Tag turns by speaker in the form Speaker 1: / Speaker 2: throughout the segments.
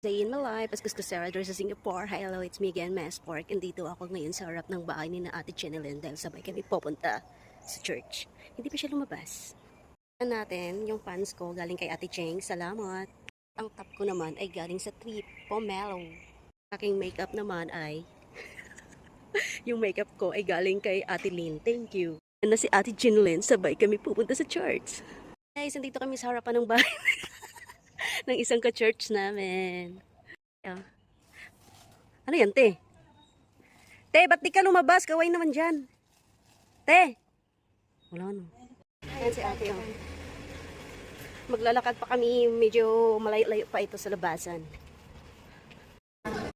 Speaker 1: Day in my life, as Kuskus Sarah sa Singapore. Hi, hello, it's me again, Mass Pork. Andito ako ngayon sa harap ng bahay ni na Ate Chenilyn dahil sabay kami pupunta sa church. Hindi pa siya lumabas. Natin yung pants ko galing kay Ate Cheng. Salamat. Ang top ko naman ay galing sa Trip Pomelo. Aking makeup naman ay yung makeup ko ay galing kay Ate Lynn. Thank you. Na si Ate Chenilyn, sabay kami pupunta sa church. Guys, nandito kami sa harapan ng bahay ng isang ka-church namin. Ano yan, te? Te, ba't di ka lumabas? Kaway naman dyan. Te! Wala no. Ayan si ate, oh. Maglalakad pa kami, medyo malayo-layo pa ito sa labasan.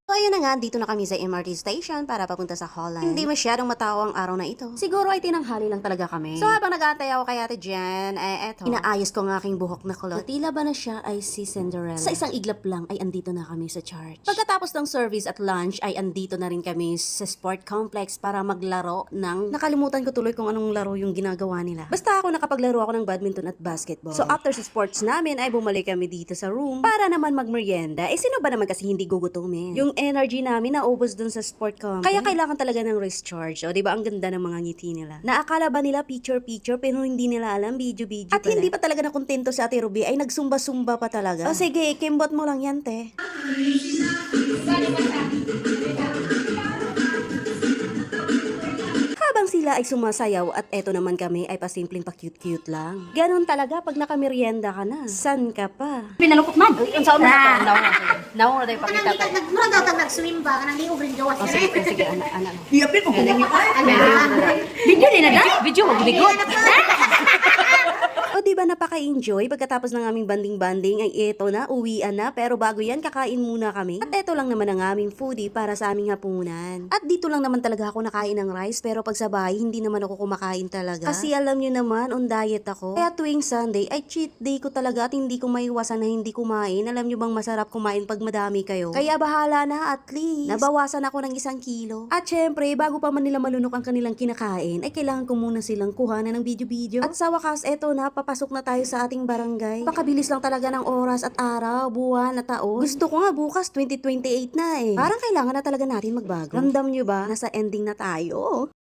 Speaker 2: So ayun na nga, dito na kami sa MRT station para papunta sa Holland. Hindi masyadong matao ang araw na ito. Siguro ay tinanghali lang talaga kami. So habang nag-aantay ako kay Ate Jen, eto, inaayos ko ng aking buhok na kulot. Tila ba na siya ay si Cinderella? Sa isang iglap lang ay andito na kami sa church. Pagkatapos ng service at lunch ay andito na rin kami sa sport complex para maglaro ng... Nakalimutan ko tuloy kung anong laro yung ginagawa nila. Basta ako nakapaglaro ako ng badminton at basketball. So after sa sports namin ay bumalik kami dito sa room para naman magmerienda. Sino ba naman kasi hindi gugutumin? Yung energy namin naubos dun sa sport complex. Kaya kailangan talaga ng recharge. O, diba? Ang ganda ng mga ngiti nila. Naakala ba nila picture-picture pero hindi nila alam video-video At pala. Hindi pa talaga nakontento si Ate Ruby ay nagsumba-sumba pa talaga. O sige, kimbot mo lang yan, te. Habang sila ay sumasayaw at eto naman kami ay pasimpleng pa-cute-cute lang. Ganon talaga pag nakamerienda ka na. San ka pa?
Speaker 3: Pinalukot man.
Speaker 1: Ang saan mo na nauna tayo pakita tayo.
Speaker 3: Mura daw tag nag-swim ba? Kanang liog rin gawas.
Speaker 1: Sige, anak.
Speaker 3: Iyapin ko kung video din na da? Video mo, bigot.
Speaker 2: O diba napaka-enjoy pagkatapos ng aming banding-banding ay eto na, uwian na. Pero bago yan, kakain muna kami. At eto lang naman ang aming foodie para sa aming hapunan. At dito lang naman talaga ako nakain ng rice pero pag sa bahay, hindi naman ako kumakain talaga. Kasi alam nyo naman, on diet ako. Kaya tuwing Sunday ay cheat day ko talaga at hindi ko maiwasan na hindi kumain. Alam nyo bang masarap kumain pag madami kayo? Kaya bahala na, at least nabawasan ako ng 1 kilo. At syempre, bago pa man nila malunok ang kanilang kinakain, ay kailangan ko muna silang kuhanan ng video-video. At sa wakas, eto na, papasok na tayo sa ating barangay. Pakabilis lang talaga ng oras at araw, buwan at taon. Gusto ko nga bukas 2028 na eh. Parang kailangan na talaga natin magbago. Ramdam nyo ba? Nasa ending na tayo.